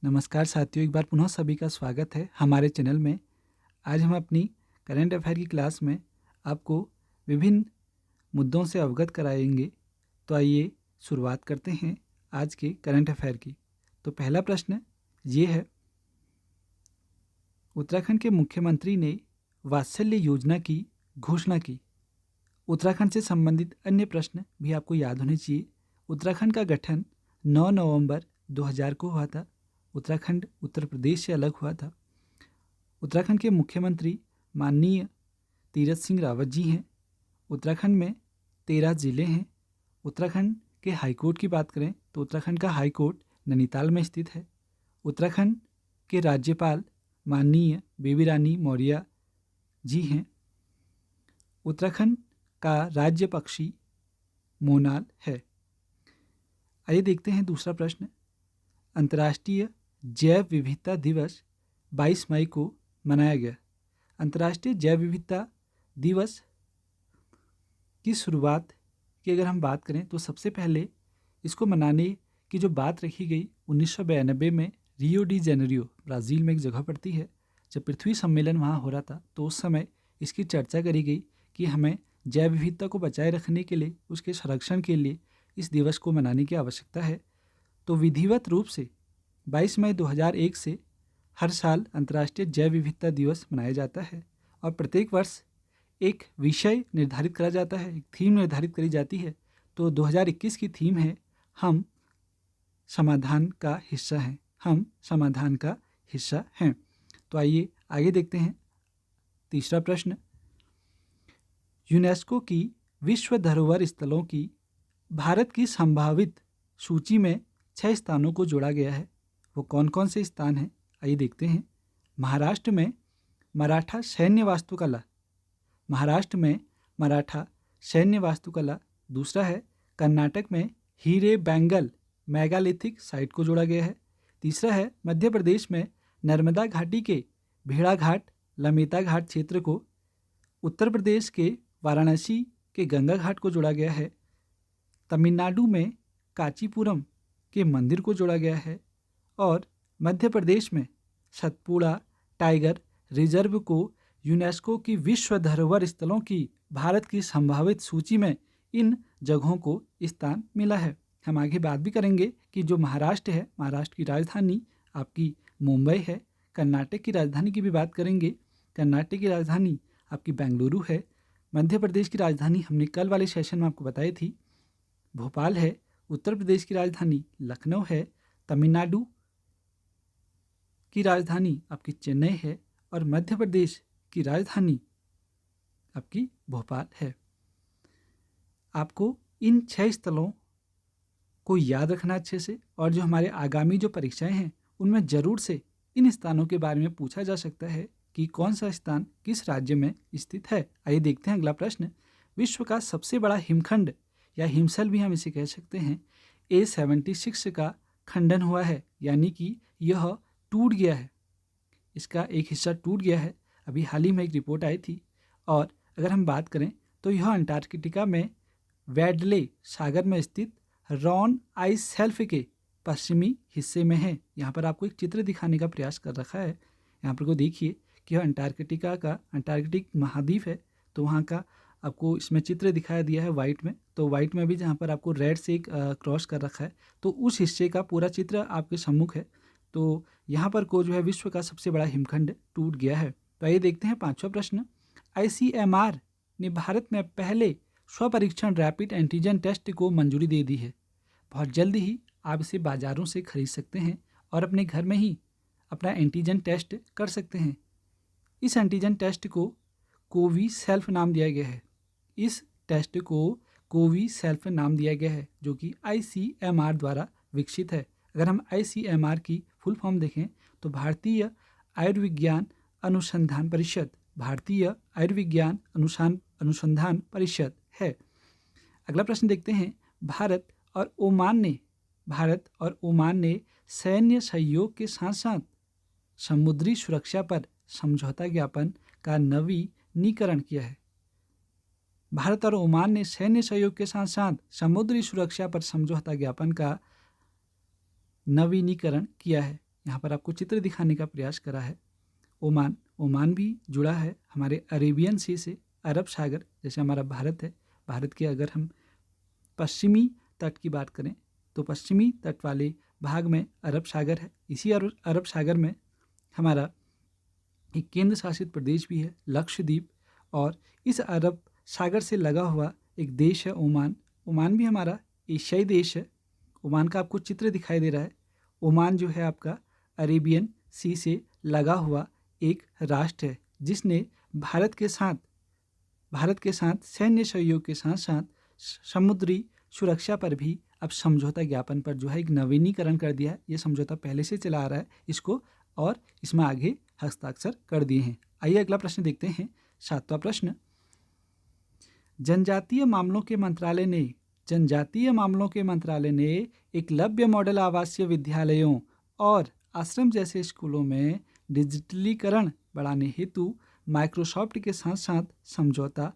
नमस्कार साथियों, एक बार पुनः सभी का स्वागत है हमारे चैनल में। आज हम अपनी करंट अफेयर की क्लास में आपको विभिन्न मुद्दों से अवगत कराएंगे। तो आइए शुरुआत करते हैं आज के करंट अफेयर की। तो पहला प्रश्न ये है, उत्तराखंड के मुख्यमंत्री ने वात्सल्य योजना की घोषणा की। उत्तराखंड से संबंधित अन्य प्रश्न भी आपको याद होने चाहिए। उत्तराखंड का गठन 9 नवंबर 2000 को हुआ था। उत्तराखंड उत्तर प्रदेश से अलग हुआ था। उत्तराखंड के मुख्यमंत्री माननीय तीरथ सिंह रावत जी हैं। उत्तराखंड में 13 ज़िले हैं। उत्तराखंड के हाईकोर्ट की बात करें तो उत्तराखंड का हाईकोर्ट नैनीताल में स्थित है। उत्तराखंड के राज्यपाल माननीय बेबी रानी मौर्य जी हैं। उत्तराखंड का राज्य पक्षी मोनाल है। आइए देखते हैं दूसरा प्रश्न। अंतर्राष्ट्रीय जैव विविधता दिवस 22 मई को मनाया गया। अंतर्राष्ट्रीय जैव विविधता दिवस की शुरुआत की अगर हम बात करें तो सबसे पहले इसको मनाने की जो बात रखी गई 1992 में रियो डी जेनेरियो ब्राज़ील में एक जगह पड़ती है। जब पृथ्वी सम्मेलन वहाँ हो रहा था तो उस समय इसकी चर्चा करी गई कि हमें जैव विविधता को बचाए रखने के लिए, उसके संरक्षण के लिए इस दिवस को मनाने की आवश्यकता है। तो विधिवत रूप से 22 मई 2001 से हर साल अंतर्राष्ट्रीय जैव विविधता दिवस मनाया जाता है और प्रत्येक वर्ष एक विषय निर्धारित करा जाता है, एक थीम निर्धारित करी जाती है। तो 2021 की थीम है, हम समाधान का हिस्सा हैं। हम समाधान का हिस्सा हैं। तो आइए आगे देखते हैं तीसरा प्रश्न। यूनेस्को की विश्व धरोहर स्थलों की भारत की संभावित सूची में 6 स्थानों को जोड़ा गया है। वो कौन कौन से स्थान हैं, आइए देखते हैं। महाराष्ट्र में मराठा सैन्य वास्तुकला। महाराष्ट्र में मराठा सैन्य वास्तुकला। दूसरा है कर्नाटक में हीरे बैंगल मेगालिथिक साइट को जोड़ा गया है। तीसरा है मध्य प्रदेश में नर्मदा घाटी के भेड़ाघाट लमेता घाट क्षेत्र को। उत्तर प्रदेश के वाराणसी के गंगा घाट को जोड़ा गया है। तमिलनाडु में कांचीपुरम के मंदिर को जोड़ा गया है और मध्य प्रदेश में सतपुड़ा टाइगर रिजर्व को यूनेस्को की विश्व धरोहर स्थलों की भारत की संभावित सूची में इन जगहों को स्थान मिला है। हम आगे बात भी करेंगे कि जो महाराष्ट्र है, महाराष्ट्र की राजधानी आपकी मुंबई है। कर्नाटक की राजधानी की भी बात करेंगे। कर्नाटक की राजधानी आपकी बेंगलुरु है। मध्य प्रदेश की राजधानी हमने कल वाले सेशन में आपको बताई थी, भोपाल है। उत्तर प्रदेश की राजधानी लखनऊ है। तमिलनाडु की राजधानी आपकी चेन्नई है और मध्य प्रदेश की राजधानी आपकी भोपाल है। आपको इन 6 स्थलों को याद रखना अच्छे से, और जो हमारे आगामी जो परीक्षाएं हैं उनमें ज़रूर से इन स्थानों के बारे में पूछा जा सकता है कि कौन सा स्थान किस राज्य में स्थित है। आइए देखते हैं अगला प्रश्न। विश्व का सबसे बड़ा हिमखंड या हिमशैल भी हम इसे कह सकते हैं, A76 का खंडन हुआ है, यानी कि यह टूट गया है। इसका एक हिस्सा टूट गया है। अभी हाल ही में एक रिपोर्ट आई थी। और अगर हम बात करें तो यह अंटार्कटिका में वेडले सागर में स्थित रॉन आइस शेल्फ के पश्चिमी हिस्से में है। यहाँ पर आपको एक चित्र दिखाने का प्रयास कर रखा है। यहाँ पर को देखिए कि यह अंटार्कटिका का अंटार्कटिक महाद्वीप है। तो वहाँ का आपको इसमें चित्र दिखाया दिया है वाइट में। तो वाइट में भी जहाँ पर आपको रेड से एक क्रॉस कर रखा है, तो उस हिस्से का पूरा चित्र आपके सम्मुख है। तो यहाँ पर को जो है विश्व का सबसे बड़ा हिमखंड टूट गया है। तो आइए देखते हैं पांचवा प्रश्न। ICMR ने भारत में पहले स्वपरीक्षण रैपिड एंटीजन टेस्ट को मंजूरी दे दी है। बहुत जल्द ही आप इसे बाज़ारों से खरीद सकते हैं और अपने घर में ही अपना एंटीजन टेस्ट कर सकते हैं। इस एंटीजन टेस्ट को कोवी सेल्फ नाम दिया गया है। इस टेस्ट को कोवी सेल्फ नाम दिया गया है, जो कि ICMR द्वारा विकसित है। अगर हम ICMR की फुल फॉर्म देखें तो भारतीय आयुर्विज्ञान अनुसंधान परिषद, भारतीय आयुर्विज्ञान अनुसंधान परिषद है। अगला प्रश्न देखते हैं। भारत और ओमान ने सैन्य सहयोग के साथ साथ समुद्री सुरक्षा पर समझौता ज्ञापन का नवीनीकरण किया है। भारत और ओमान ने सैन्य सहयोग के साथ साथ समुद्री सुरक्षा पर समझौता ज्ञापन का नवीनीकरण किया है। यहाँ पर आपको चित्र दिखाने का प्रयास करा है। ओमान भी जुड़ा है हमारे अरेबियन सी से, अरब सागर, जैसे हमारा भारत है। भारत के अगर हम पश्चिमी तट की बात करें तो पश्चिमी तट वाले भाग में अरब सागर है। इसी अरब सागर में हमारा एक केंद्र शासित प्रदेश भी है, लक्षद्वीप, और इस अरब सागर से लगा हुआ एक देश है ओमान। ओमान भी हमारा एशियाई देश है। ओमान का आपको चित्र दिखाई दे रहा है। ओमान जो है आपका अरेबियन सी से लगा हुआ एक राष्ट्र है, जिसने भारत के साथ सैन्य सहयोग के साथ साथ समुद्री सुरक्षा पर भी अब समझौता ज्ञापन पर जो है एक नवीनीकरण कर दिया है। ये समझौता पहले से चला आ रहा है इसको, और इसमें आगे हस्ताक्षर कर दिए हैं। आइए अगला प्रश्न देखते हैं। 7वां प्रश्न, जनजातीय मामलों के मंत्रालय ने एकलव्य मॉडल आवासीय विद्यालयों और आश्रम जैसे स्कूलों में डिजिटलीकरण बढ़ाने हेतु माइक्रोसॉफ्ट के साथ साथ समझौता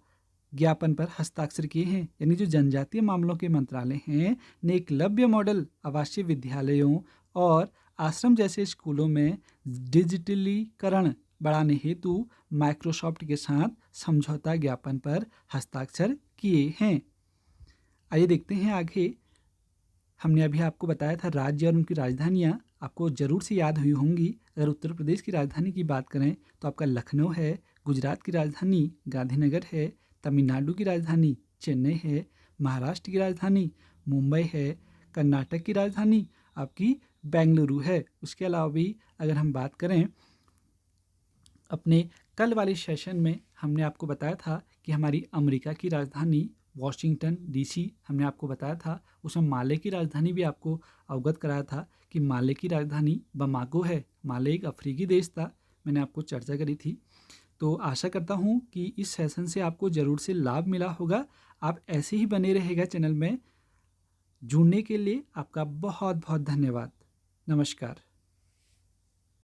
ज्ञापन पर हस्ताक्षर किए हैं। यानी जो जनजातीय मामलों के मंत्रालय हैं ने एकलव्य मॉडल आवासीय विद्यालयों और आश्रम जैसे स्कूलों में डिजिटलीकरण बढ़ाने हेतु माइक्रोसॉफ्ट के साथ समझौता ज्ञापन पर हस्ताक्षर किए हैं। आइए देखते हैं आगे। हमने अभी आपको बताया था राज्य और उनकी राजधानियाँ आपको ज़रूर से याद हुई होंगी। अगर उत्तर प्रदेश की राजधानी की बात करें तो आपका लखनऊ है, गुजरात की राजधानी गांधीनगर है, तमिलनाडु की राजधानी चेन्नई है, महाराष्ट्र की राजधानी मुंबई है, कर्नाटक की राजधानी आपकी बेंगलुरु है। उसके अलावा भी अगर हम बात करें, अपने कल वाले सेशन में हमने आपको बताया था कि हमारी अमेरिका की राजधानी वॉशिंगटन डीसी हमने आपको बताया था। उसमें माले की राजधानी भी आपको अवगत कराया था कि माले की राजधानी बमाको है। माले एक अफ्रीकी देश था, मैंने आपको चर्चा करी थी। तो आशा करता हूँ कि इस सेशन से आपको ज़रूर से लाभ मिला होगा। आप ऐसे ही बने रहेगा चैनल में। जुड़ने के लिए आपका बहुत बहुत धन्यवाद। नमस्कार।